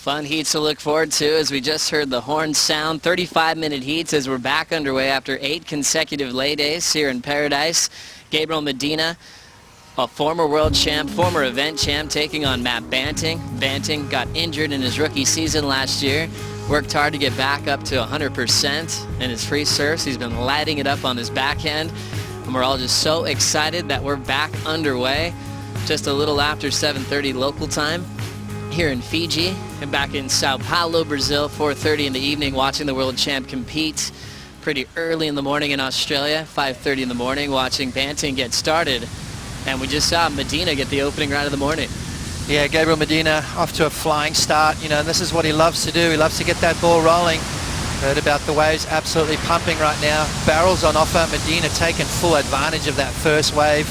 Fun heats to look forward to as we just heard the horn sound. 35-minute heats as we're back underway after 8 consecutive lay days here in Paradise. Gabriel Medina, a former world champ, former event champ, taking on Matt Banting. Banting got injured in his rookie season last year. Worked hard to get back up to 100% in his free serves. He's been lighting it up on his backhand. And we're all just so excited that we're back underway. Just a little after 7:30 local time here in Fiji, and back in Sao Paulo, Brazil, 4:30 in the evening, watching the world champ compete. Pretty early in the morning in Australia, 5:30 in the morning, watching Banting get started. And we just saw Medina get the opening round of the morning. Yeah, Gabriel Medina off to a flying start, you know, and this is what he loves to do. He loves to get that ball rolling. Heard about the waves, absolutely pumping right now. Barrels on offer. Medina taking full advantage of that first wave,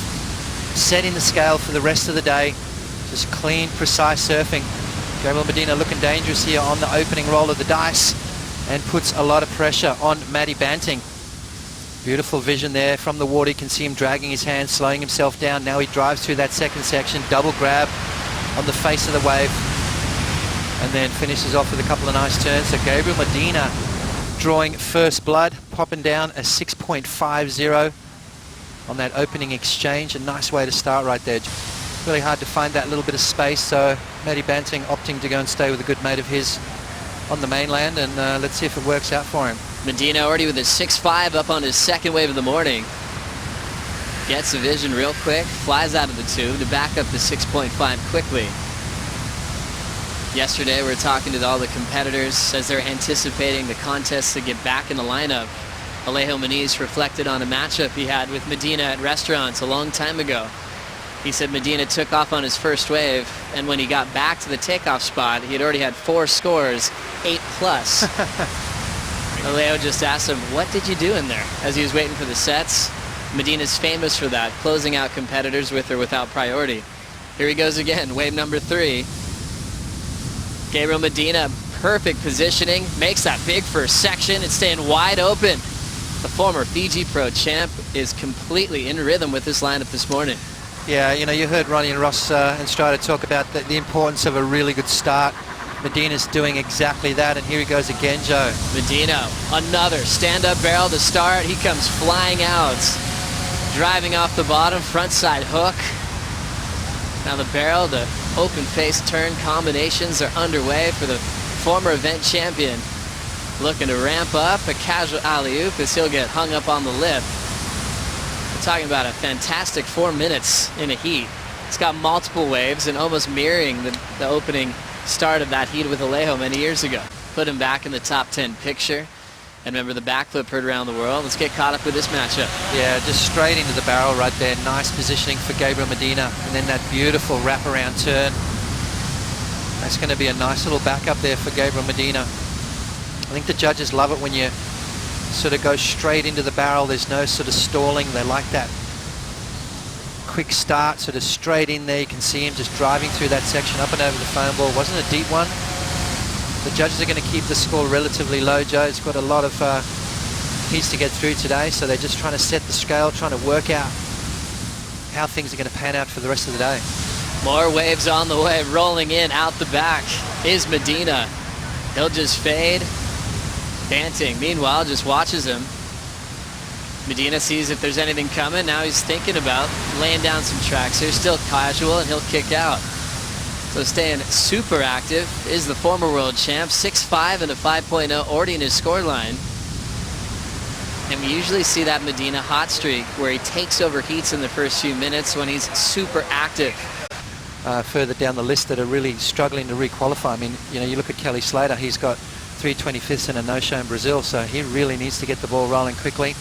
setting the scale for the rest of the day. Just clean, precise surfing. Gabriel Medina looking dangerous here on the opening roll of the dice and puts a lot of pressure on Matty Banting. Beautiful vision there from the water. You can see him dragging his hands, slowing himself down. Now he drives through that second section, double grab on the face of the wave, and then finishes off with a couple of nice turns. So Gabriel Medina drawing first blood, popping down a 6.50 on that opening exchange. A nice way to start right there. Really hard to find that little bit of space, so Matty Banting opting to go and stay with a good mate of his on the mainland, and let's see if it works out for him. Medina already with a 6.5 up on his second wave of the morning. Gets the vision real quick, flies out of the tube to back up to 6.5 quickly. Yesterday we were talking to all the competitors as they're anticipating the contest to get back in the lineup. Alejo Muniz reflected on a matchup he had with Medina at restaurants a long time ago. He said Medina took off on his first wave, and when he got back to the takeoff spot, he had already had 4 scores, 8+. Alejo just asked him, what did you do in there? As he was waiting for the sets. Medina's famous for that, closing out competitors with or without priority. Here he goes again, wave number 3. Gabriel Medina, perfect positioning, makes that big first section. It's staying wide open. The former Fiji Pro champ is completely in rhythm with this lineup this morning. Yeah, you know, you heard Ronnie and Ross and Strider talk about the importance of a really good start. Medina's doing exactly that, and here he goes again, Joe. Medina, another stand-up barrel to start. He comes flying out, driving off the bottom, front side hook. Now the barrel, the open face turn combinations are underway for the former event champion. Looking to ramp up a casual alley-oop as he'll get hung up on the lip. Talking about a fantastic 4 minutes in a heat. It's got multiple waves and almost mirroring the opening start of that heat with Alejo many years ago. Put him back in the top 10 picture. And remember the backflip heard around the world. Let's get caught up with this matchup. Yeah, just straight into the barrel right there. Nice positioning for Gabriel Medina. And then that beautiful wraparound turn. That's going to be a nice little backup there for Gabriel Medina. I think the judges love it when you sort of go straight into the barrel. There's no sort of stalling. They like that quick start, sort of straight in there. You can see him just driving through that section up and over the foam ball. Wasn't a deep one. The judges are going to keep the score relatively low, Joe. It's got a lot of heats to get through today, so they're just trying to set the scale, trying to work out how things are going to pan out for the rest of the day. More waves on the way, rolling in out the back is Medina. He'll just fade. Banting, meanwhile, just watches him. Medina sees if there's anything coming. Now he's thinking about laying down some tracks here. Still casual, and he'll kick out. So staying super active is the former world champ. 6.5 and a 5.0 already in his scoreline. And we usually see that Medina hot streak where he takes over heats in the first few minutes when he's super active. Further down the list that are really struggling to re-qualify. I mean, you know, you look at Kelly Slater. He's got 3/25ths and a no-show in Brazil, so he really needs to get the ball rolling quickly.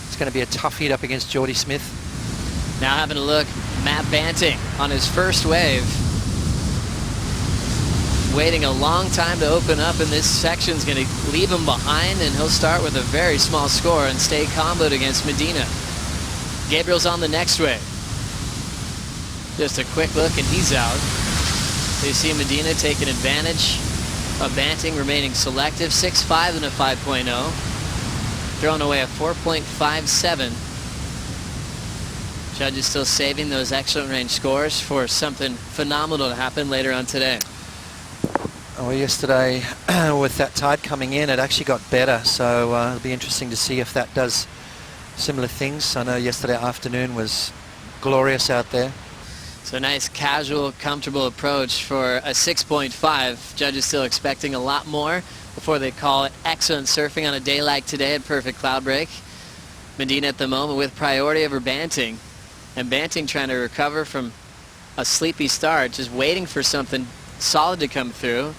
It's going to be a tough heat up against Geordie Smith. Now having a look, Matt Banting on his first wave. Waiting a long time to open up, and this section's going to leave him behind, and he'll start with a very small score and stay comboed against Medina. Gabriel's on the next wave. Just a quick look, and he's out. So you see Medina taking advantage of Banting remaining selective. 6.5 and a 5.0. Throwing away a 4.57. Judges still saving those excellent range scores for something phenomenal to happen later on today. Well, yesterday with that tide coming in, it actually got better, so it'll be interesting to see if that does similar things. I know yesterday afternoon was glorious out there. So nice, casual, comfortable approach for a 6.5. Judges still expecting a lot more before they call it excellent surfing on a day like today at Perfect Cloud Break. Medina at the moment with priority over Banting. And Banting trying to recover from a sleepy start, just waiting for something solid to come through.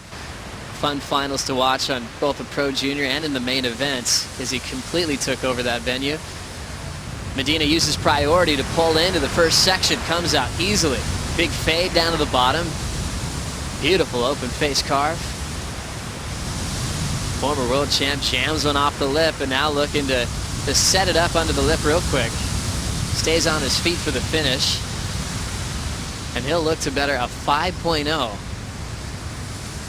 Fun finals to watch on both the Pro Junior and in the main events as he completely took over that venue. Medina uses priority to pull into the first section, comes out easily. Big fade down to the bottom. Beautiful open face carve. Former world champ jams one off the lip and now looking to set it up under the lip real quick. Stays on his feet for the finish. And he'll look to better a 5.0.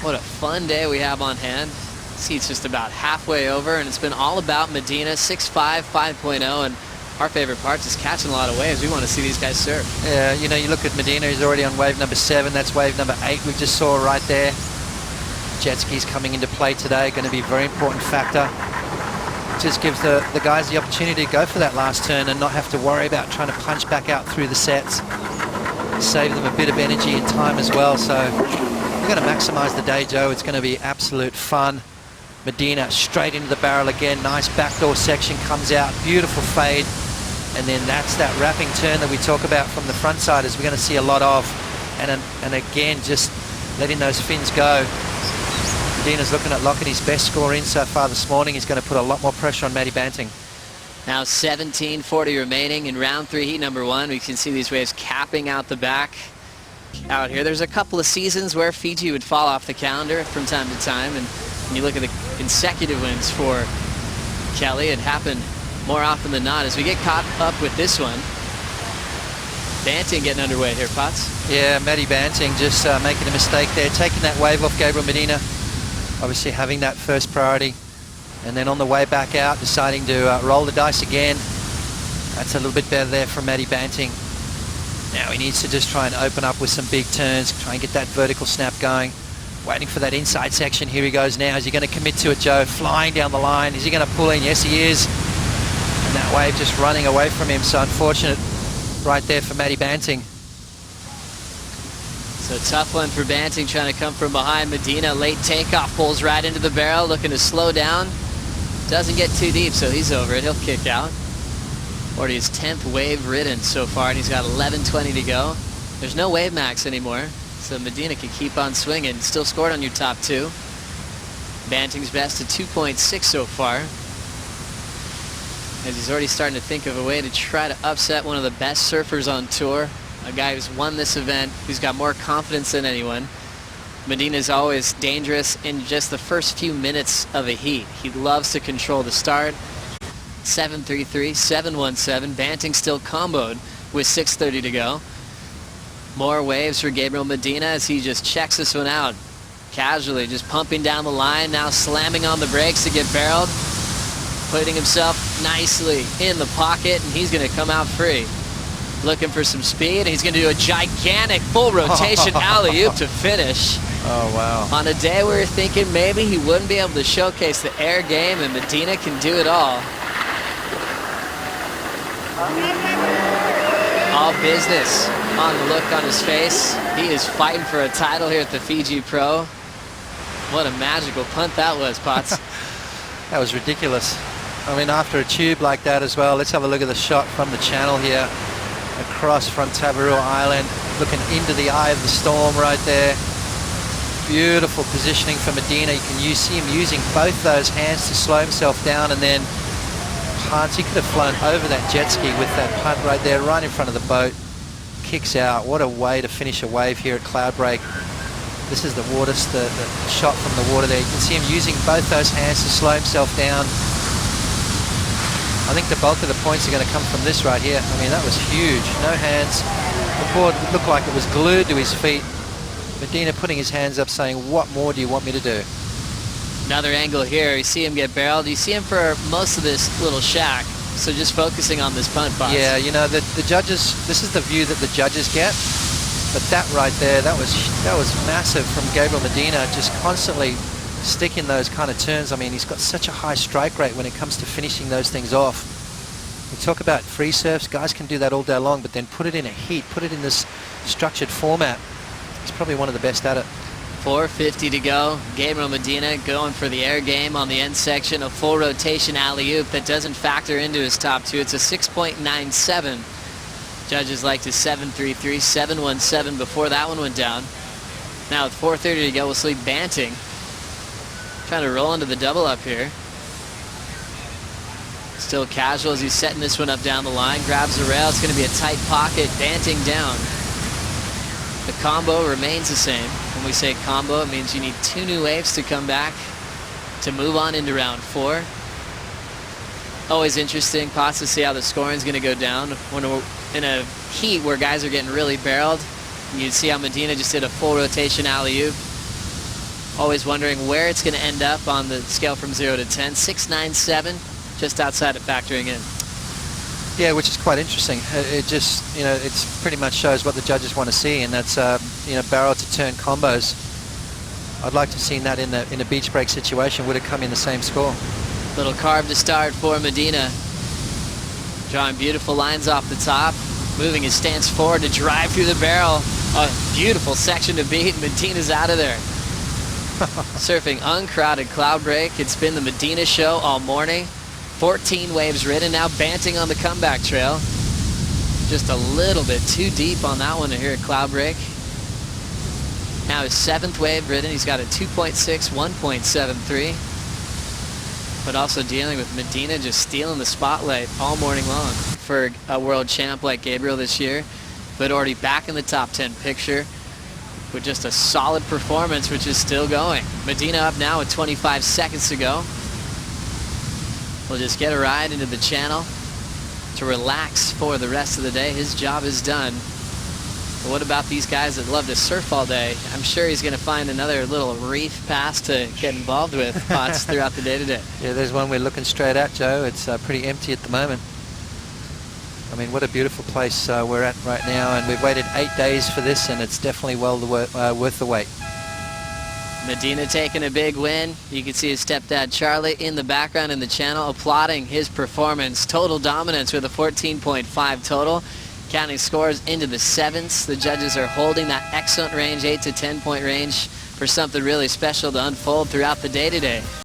What a fun day we have on hand. See, it's just about halfway over, and it's been all about Medina, 6.5, 5.0, and our favorite part is catching a lot of waves. We want to see these guys surf. Yeah, you know, you look at Medina, he's already on wave number 7. That's wave number 8 we just saw right there. Jet skis coming into play today, going to be a very important factor. Just gives the guys the opportunity to go for that last turn and not have to worry about trying to punch back out through the sets. Save them a bit of energy and time as well. So we're going to maximize the day, Joe. It's going to be absolute fun. Medina straight into the barrel again. Nice backdoor section comes out. Beautiful fade. And then that's that wrapping turn that we talk about from the front side, as we're going to see a lot of. And again, just letting those fins go. Medina's looking at locking his best score in so far this morning. He's going to put a lot more pressure on Matty Banting. Now 17:40 remaining in round 3, heat number 1. We can see these waves capping out the back out here. There's a couple of seasons where Fiji would fall off the calendar from time to time, and when you look at the consecutive wins for Kelly, it happened more often than not. As we get caught up with this one, Banting getting underway here, Potts. Yeah, Matty Banting just making a mistake there, taking that wave off Gabriel Medina. Obviously having that first priority, and then on the way back out deciding to roll the dice again. That's a little bit better there from Matty Banting. Now he needs to just try and open up with some big turns, try and get that vertical snap going. Waiting for that inside section. Here he goes now. Is he going to commit to it, Joe? Flying down the line. Is he going to pull in? Yes, he is. And that wave just running away from him. So unfortunate right there for Matty Banting. So tough one for Banting, trying to come from behind. Medina, late takeoff, pulls right into the barrel, looking to slow down. Doesn't get too deep, so he's over it. He'll kick out. Already his 10th wave ridden so far, and he's got 11:20 to go. There's no wave max anymore, so Medina can keep on swinging. Still scored on your top 2. Banting's best at 2.6 so far, as he's already starting to think of a way to try to upset one of the best surfers on tour. A guy who's won this event, who's got more confidence than anyone. Medina's always dangerous in just the first few minutes of a heat. He loves to control the start. 7.33, 7.17. Banting still comboed with 6.30 to go. More waves for Gabriel Medina as he just checks this one out. Casually, just pumping down the line, now slamming on the brakes to get barreled. Putting himself nicely in the pocket, and he's going to come out free. Looking for some speed, and he's going to do a gigantic full rotation alley-oop to finish. Oh, wow. On a day where you're thinking maybe he wouldn't be able to showcase the air game, and Medina can do it all. All business on the look on his face. He is fighting for a title here at the Fiji Pro. What a magical punt that was, Potts. That was ridiculous. I mean, after a tube like that as well. Let's have a look at the shot from the channel here. Across from Tabarua Island, looking into the eye of the storm right there. Beautiful positioning for Medina. You can see him using both those hands to slow himself down, and then punts. He could have flown over that jet ski with that punt right there, right in front of the boat. Kicks out. What a way to finish a wave here at Cloudbreak. This is the water, the shot from the water there. You can see him using both those hands to slow himself down. I think the bulk of the points are going to come from this right here. I mean, that was huge. No hands. The board looked like it was glued to his feet. Medina putting his hands up saying, what more do you want me to do? Another angle here. You see him get barreled. You see him for most of this little shack. So just focusing on this punt box. Yeah, you know, the judges, this is the view that the judges get. But that right there, that was massive from Gabriel Medina, just constantly sticking those kind of turns. I mean, he's got such a high strike rate when it comes to finishing those things off. We talk about free serves, guys can do that all day long, but then put it in a heat, put it in this structured format. He's probably one of the best at it. 4:50 to go. Gabriel Medina going for the air game on the end section. A full rotation alley-oop that doesn't factor into his top two. It's a 6.97. Judges like to 7.33, 7.17 before that one went down. Now with 4:30 to go, we'll see Banting trying to roll into the double up here. Still casual as he's setting this one up down the line. Grabs the rail. It's going to be a tight pocket. Banting down. The combo remains the same. When we say combo, it means you need 2 new waves to come back to move on into round 4. Always interesting, Potts, to see how the scoring is going to go down. When we're in a heat where guys are getting really barreled, you see how Medina just did a full rotation alley-oop. Always wondering where it's going to end up on the scale from 0 to 10. 6.97, just outside of factoring in. Yeah, which is quite interesting. It just, you know, it's pretty much shows what the judges want to see, and that's, you know, barrel to turn combos. I'd like to have seen that in a beach break situation. Would have come in the same score. Little carve to start for Medina. Drawing beautiful lines off the top. Moving his stance forward to drive through the barrel. A beautiful section to beat. Medina's out of there. Surfing uncrowded cloud break. It's been the Medina show all morning. 14 waves ridden, now Banting on the comeback trail. Just a little bit too deep on that one to hear a cloud break. Now his 7th wave ridden, he's got a 2.6, 1.73. But also dealing with Medina just stealing the spotlight all morning long. For a world champ like Gabriel this year, but already back in the top 10 picture with just a solid performance, which is still going. Medina up now with 25 seconds to go. We'll just get a ride into the channel to relax for the rest of the day. His job is done. But what about these guys that love to surf all day? I'm sure he's going to find another little reef pass to get involved with, Potts, throughout the day today. Yeah, there's one we're looking straight at, Joe. It's pretty empty at the moment. I mean, what a beautiful place we're at right now, and we've waited 8 days for this, and it's definitely well worth the wait. Medina taking a big win. You can see his stepdad Charlie in the background in the channel applauding his performance. Total dominance with a 14.5 total. Counting scores into the 7s. The judges are holding that excellent range, 8 to 10 point range, for something really special to unfold throughout the day today.